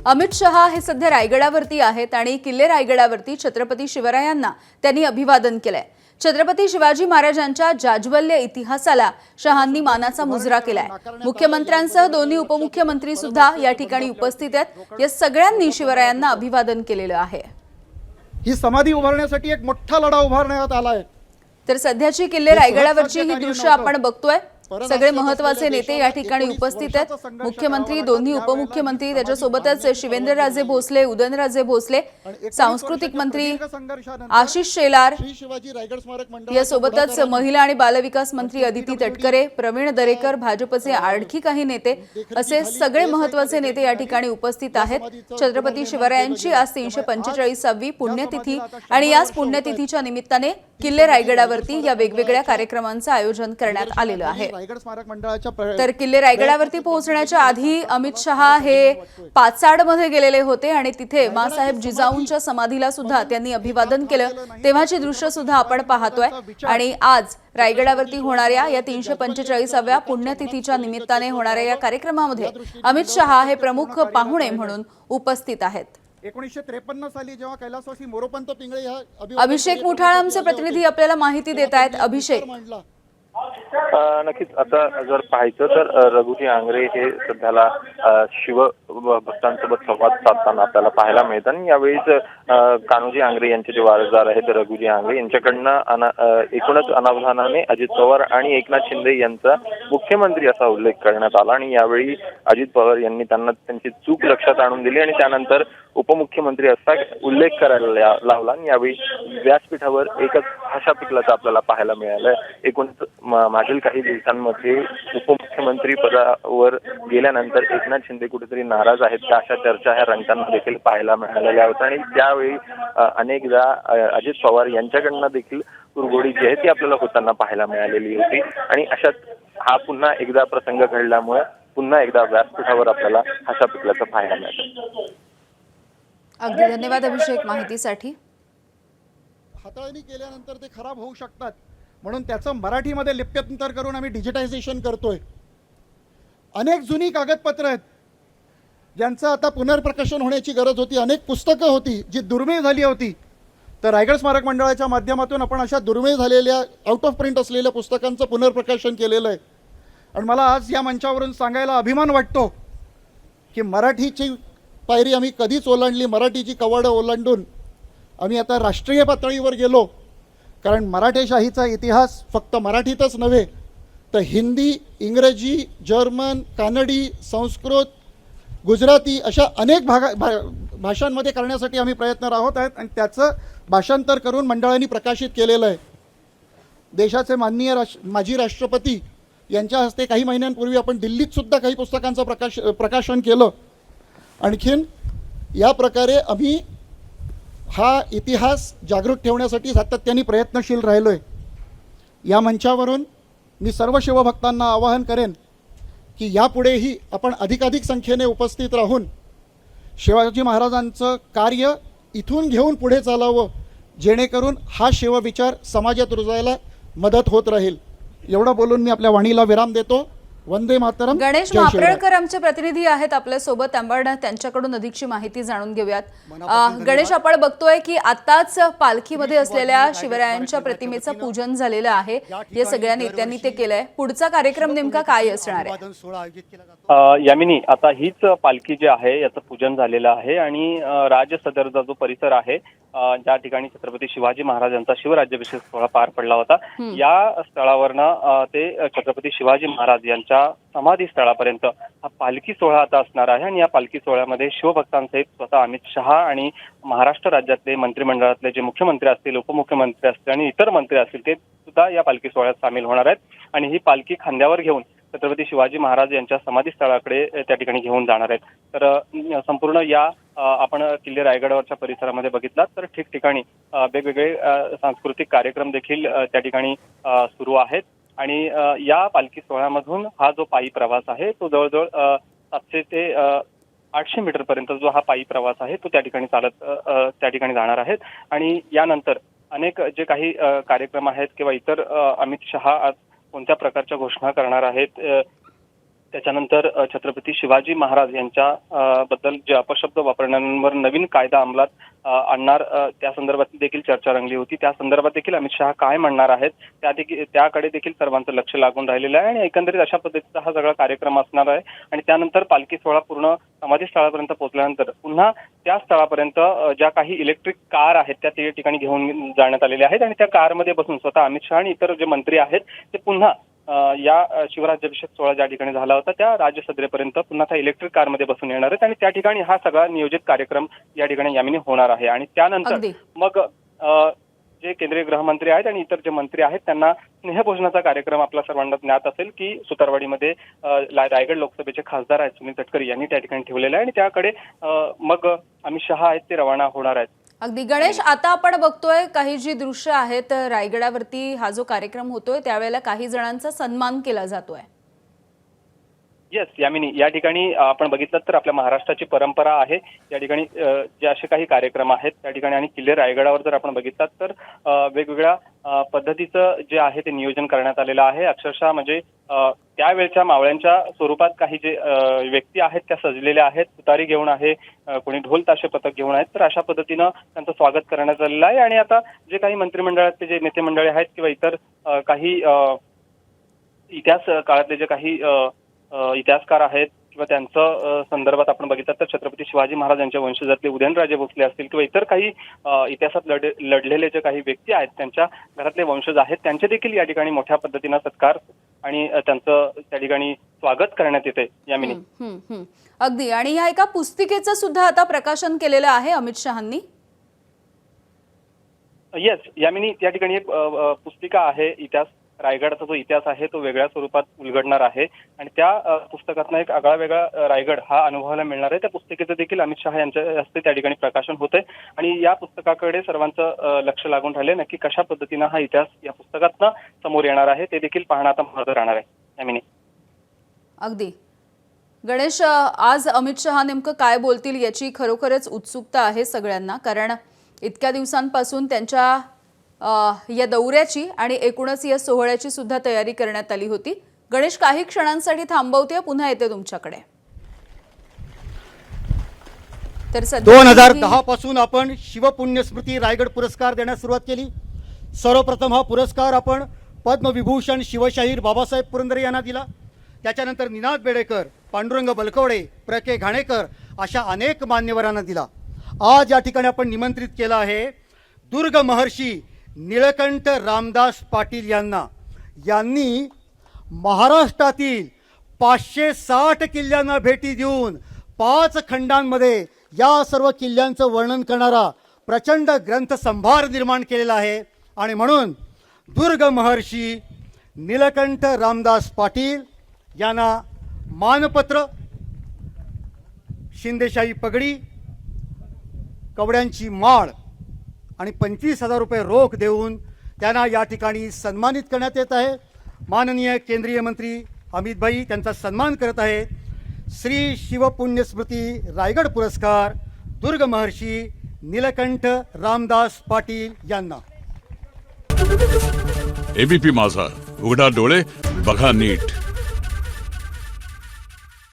अमित शहा हे सध्या रायगडावरती आहेत आणि किल्ले रायगडावरती छत्रपती शिवरायांना त्यांनी अभिवादन केलंय। छत्रपती शिवाजी महाराजांच्या जाज्वल्य इतिहासाला शहांनी मानाचा मुजरा केलाय। मुख्यमंत्र्यांसह दोन्ही उपमुख्यमंत्री सुद्धा या ठिकाणी उपस्थित आहेत। या सगळ्यांनी शिवरायांना अभिवादन केलेलं आहे। ही समाधी उभारण्यासाठी एक मोठा लढा उभारण्यात आलाय। तर सध्याची किल्ले रायगडावरची ही दृश्य आपण बघतोय। सगळे महत्त्वाचे नेते या ठिकाणी उपस्थित आहेत। मुख्यमंत्री, दोन्ही उपमुख्यमंत्री, त्याच्यासोबतच शिवेंद्रराजे भोसले, उदयनराजे भोसले, सांस्कृतिक मंत्री आशिष शेलार, यासोबतच महिला आणि बालविकास मंत्री अदिती तटकरे, प्रवीण दरेकर, भाजपचे आणखी काही नेते, असे सगळे महत्त्वाचे नेते या ठिकाणी उपस्थित आहेत। छत्रपती शिवरायांची आज 345वी पुण्यतिथी आणि याच पुण्यतिथीच्या निमित्ताने किल्ले रायगडावरती या वेगवेगळ्या कार्यक्रमांचं आयोजन करण्यात आलेलं आहे। तर किल्ले रायगडावरती पोहोचण्याच्या आधी अमित शहा हे पाचाडमध्ये गेलेले होते आणि तिथे माँसाहेब जिजाऊंच्या समाधीला सुद्धा त्यांनी अभिवादन केलं। तेव्हाची दृश्य सुद्धा आपण पाहतोय आणि आज रायगडावरती होणाऱ्या या 345व्या पुण्यतिथीच्या निमित्ताने होणाऱ्या या कार्यक्रमामध्ये अमित शहा हे प्रमुख पाहुणे म्हणून उपस्थित आहेत। 1953 साली जेव्हा कैलासवासी मोरोपंत पिंगळे या अभिषेक मुठाळ आमचे प्रतिनिधी आपल्याला माहिती देत आहेत। अभिषेक, नक्कीच आता जर पाहायचं तर रघुजी आंग्रे हे सध्याला शिव भक्तांसोबत संवाद साधताना आपल्याला पाहायला मिळतात। आणि यावेळीच कान्होजी आंग्रे यांचे जे वारसदार आहेत रघुजी आंग्रे यांच्याकडनं एकूणच अनावधानाने अजित पवार आणि एकनाथ शिंदे यांचा मुख्यमंत्री असा उल्लेख करण्यात आला आणि यावेळी अजित पवार यांनी त्यांना त्यांची चूक लक्षात आणून दिली आणि त्यानंतर उपमुख्यमंत्री असा उल्लेख करायला लावला आणि यावेळी व्यासपीठावर एकच भाषा पिकल्याचं आपल्याला पाहायला मिळालं। एकूणच मागील काही दिवसांमध्ये उपमुख्यमंत्री पदावर गेल्यानंतर एकनाथ शिंदे कुठेतरी नाराज आहेत का अशा चर्चा ह्या रंगताना देखील पाहायला मिळालेल्या होत्या आणि त्यावेळी अनेकदा अजित पवार यांच्याकडनं देखील कुरघोडी जी आहे ती आपल्याला होताना पाहायला मिळालेली होती। आणि अशात हा पुन्हा एकदा प्रसंग घडल्यामुळे पुन्हा एकदा व्यासपीठावर आपल्याला भाषा पिकल्याचं पाहायला मिळतं। अगदी धन्यवाद अभिषेक माहितीसाठी। हाताळणी केल्यानंतर ते खराब होऊ शकतात म्हणून त्याचं मराठीमध्ये लिप्यंतर करून आम्ही डिजिटायझेशन करतोय। अनेक जुनी कागदपत्र आहेत ज्यांचं आता पुनर्प्रकाशन होण्याची गरज होती। अनेक पुस्तकं होती जी दुर्मिळ झाली होती। तर रायगड स्मारक मंडळाच्या माध्यमातून आपण अशा दुर्मिळ झालेल्या आउट ऑफ प्रिंट असलेल्या पुस्तकांचं पुनर्प्रकाशन केलेलं आहे। आणि मला आज या मंचावरून सांगायला अभिमान वाटतो की मराठीची पायरी आम्ही कधीच ओलांडली, मराठीची कवाडं ओलांडून आम्ही आता राष्ट्रीय पातळीवर गेलो। कारण मराठेशाहीचा इतिहास फक्त मराठीतच नव्हे तर हिंदी, इंग्रजी, जर्मन, कानडी, संस्कृत, गुजराती अशा अनेक भाषांमध्ये करण्यासाठी आम्ही प्रयत्न राहत आहेत आणि त्याचं भाषांतर करून मंडळांनी प्रकाशित केलेलं आहे। देशाचे माननीय माजी राष्ट्रपती यांच्या हस्ते काही महिन्यांपूर्वी आपण दिल्लीत सुद्धा काही पुस्तकांचं प्रकाशन केलं। आणखीन या प्रकारे आम्ही हा इतिहास जागृत ठेवण्यासाठी सातत्याने प्रयत्नशील राहिलो आहे। या मंचावरून मी सर्व शिवभक्तांना आवाहन करेन की यापुढेही आपण अधिकाधिक संख्येने उपस्थित राहून शिवाजी महाराजांचं कार्य इथून घेऊन पुढे चालावं, जेणेकरून हा शिवविचार समाजात रुजायला मदत होत राहील। एवढं बोलून मी आपल्या वाणीला विराम देतो। वंदे मातरम। गणेश मापरळकर आमचे प्रतिनिधी आहेत आपल्या सोबत, आपण त्यांच्याकडून अधिकची माहिती जाणून घेऊयात। गणेश, आपण बघतोय की आताच पालखीमध्ये असलेल्या शिवरायांच्या प्रतिमेचं पूजन झालेलं आहे। या सगळ्या नेत्यांनी ते केलंय। पुढचा कार्यक्रम नेमका काय असणार आहे? यामिनी, आता हीच पालखी जी आहे याचं पूजन झालेलं आहे आणि राजसदरचा जो परिसर आहे ज्या ठिकाणी छत्रपती शिवाजी महाराजांचा शिवराज्याभिषेक सोहळा पार पडला होता या स्थळावरनं ते छत्रपती शिवाजी महाराज यांच्या समाधी स्थळापर्यंत हा पालखी सोहळा आता असणार आहे। आणि या पालखी सोहळ्यामध्ये शिवभक्तांसहित स्वतः अमित शहा आणि महाराष्ट्र राज्यातले मंत्रिमंडळातले जे मुख्यमंत्री असतील, उपमुख्यमंत्री असतील आणि इतर मंत्री असतील ते सुद्धा या पालखी सोहळ्यात सामील होणार आहेत। आणि ही पालखी खांद्यावर घेऊन छत्रपती शिवाजी महाराज यांच्या समाधी स्थळाकडे त्या ठिकाणी घेऊन जाणार आहेत। तर संपूर्ण या आपण किल्ले रायगडावरच्या परिसरामध्ये बघितलात तर ठिकठिकाणी वेगवेगळे सांस्कृतिक कार्यक्रम देखील त्या ठिकाणी सुरू आहेत। आणि या पालखी सोहळ्यामधून हा जो पायी प्रवास आहे तो जवळजवळ 700 ते 800 मीटर पर्यंत जो हा पायी प्रवास आहे तो त्या ठिकाणी चालत त्या ठिकाणी जाणार आहेत। आणि यानंतर अनेक जे काही कार्यक्रम आहेत किंवा इतर अमित शहा आज कोणत्या प्रकारच्या घोषणा करणार आहेत त्याच्यानंतर छत्रपती शिवाजी महाराज यांच्या बद्दल जे अपशब्द वापरणाऱ्यांवर नवीन कायदा अंमलात आणणार त्या संदर्भात देखील चर्चा रंगली होती. त्या संदर्भात देखील अमित शहा काय म्हणणार आहेत त्याकडे देखील सर्वांचं लक्ष लागून राहिलेलं आहे आणि एकंदरीत अशा पद्धतीचा हा सगळा कार्यक्रम असणार आहे. आणि त्यानंतर पालखी सोहळा पूर्ण समाधी स्थळापर्यंत पोहोचल्यानंतर पुन्हा त्या स्थळापर्यंत ज्या काही इलेक्ट्रिक कार आहेत त्या ठिकाणी घेऊन जाण्यात आलेल्या आहेत आणि त्या कारमध्ये बसून स्वतः अमित शहा आणि इतर जे मंत्री आहेत ते पुन्हा या शिवराज्याभिषेक सोहळा ज्या ठिकाणी झाला होता त्या राजसदरेपर्यंत पुन्हा त्या इलेक्ट्रिक कारमध्ये बसून येणार आहेत आणि त्या ठिकाणी हा सगळा नियोजित कार्यक्रम या ठिकाणी यामिनी होणार आहे. आणि त्यानंतर मग जे केंद्रीय गृहमंत्री आहेत आणि इतर जे मंत्री आहेत त्यांना स्नेहभोजनाचा कार्यक्रम आपल्या सर्वांना ज्ञात असेल की सुतारवाडीमध्ये रायगड लोकसभेचे खासदार आहेत सुनील तटकरे यांनी त्या ठिकाणी ठेवलेलं आहे आणि त्याकडे मग अमित शहा आहेत ते रवाना होणार आहेत. अगदी गणेश, आता आपण बघतोय काही जी दृश्य आहेत रायगडावरती हा जो कार्यक्रम होतोय त्यावेळेला काही जणांचा सन्मान केला जातोय. येस यामिनी, या ठिकाणी आपण बघितलं तर आपल्या महाराष्ट्राची परंपरा आहे या ठिकाणी जे असे काही कार्यक्रम आहेत त्या ठिकाणी आणि किल्ले रायगडावर जर आपण बघितलं तर वेगवेगळ्या पद्धतीचं जे आहे ते नियोजन करण्यात आलेलं आहे. अक्षरशः म्हणजे त्यावेळच्या मावळ्यांच्या स्वरूपात काही जे व्यक्ती आहेत त्या सजलेल्या आहेत, तुतारी घेऊन आहे, कोणी ढोल ताशे पथक घेऊन आहेत. तर अशा पद्धतीनं त्यांचं स्वागत करण्यात आलेलं आहे. आणि आता जे काही मंत्रिमंडळातले जे नेते मंडळी आहेत किंवा इतर काही इतिहास काळातले जे काही इतिहासकार आहेत किंवा त्यांचं संदर्भात आपण बघितलं तर छत्रपती शिवाजी महाराज यांच्या वंशजातले उदयनराजे भोसले असतील किंवा इतर काही इतिहासात लढलेले जे काही व्यक्ती आहेत त्यांच्या घरातले वंशज आहेत त्यांचे देखील या ठिकाणी मोठ्या पद्धतीनं सत्कार आणि त्यांचं त्या ठिकाणी स्वागत करण्यात येते यामिनी. अगदी. आणि ह्या एका पुस्तिकेचं सुद्धा आता प्रकाशन केलेलं आहे अमित शहांनी. येस यामिनी, त्या ठिकाणी एक पुस्तिका आहे, इतिहास रायगडाचा जो इतिहास आहे तो वेगळ्या स्वरूपात उलगडणार आहे आणि त्या पुस्तकातनं एक आगळा वेगळा रायगड हा अनुभवायला मिळणार आहे. त्या पुस्तिकेचं देखील अमित शहा यांच्या हस्ते त्या ठिकाणी प्रकाशन होतंय आणि या पुस्तकाकडे सर्वांचं लक्ष लागून राहिले. नक्की कशा पद्धतीनं हा इतिहास या पुस्तकातनं समोर येणार आहे ते देखील पाहणं आता महत्त्वाचं राहणार आहे यामिनी. अगदी. गणेश, आज अमित शहा नेमकं काय बोलतील याची खरोखरच उत्सुकता आहे सगळ्यांना, कारण इतक्या दिवसांपासून त्यांच्या या दौऱ्याची आणि एकूणच या सोहळ्याची सुद्धा तयारी करण्यात आली होती. गणेश, काही क्षणांसाठी थांबवते, पुन्हा येते तुमच्याकडे. तर 2010 पासून आपण शिवपुण्यस्मृती रायगड पुरस्कार देण्यास सुरुवात केली. सर्वप्रथम हा पुरस्कार आपण पद्मविभूषण शिवशाहीर बाबासाहेब पुरंदरे यांना दिला. त्याच्यानंतर निनाद बेडेकर, पांडुरंग बलकवडे, प्र.के. घाणेकर अशा अनेक मान्यवरांना दिला. आज या ठिकाणी आपण निमंत्रित केलं आहे दुर्ग महर्षी निळकंठ रामदास पाटील यांनी महाराष्ट्रातील 560 किल्ल्यांना भेटी देऊन 5 खंडांमध्ये या सर्व किल्ल्यांचं वर्णन करणारा प्रचंड ग्रंथसंभार निर्माण केलेला आहे. आणि म्हणून दुर्ग महर्षी निळकंठ रामदास पाटील यांना मानपत्र, शिंदेशाही पगडी, कवड्यांची माळ आणि 25,000 रुपये रोख देऊन त्यांना या ठिकाणी सन्मानित करण्यात येत आहे. माननीय केंद्रीय मंत्री अमित भाई त्यांचा सन्मान करत आहेत. श्री शिवपुण्यस्मृती रायगड पुरस्कार दुर्ग महर्षी निळकंठ रामदास पाटील यांना. एबीपी माझा, उघडा डोळे बघा नीट.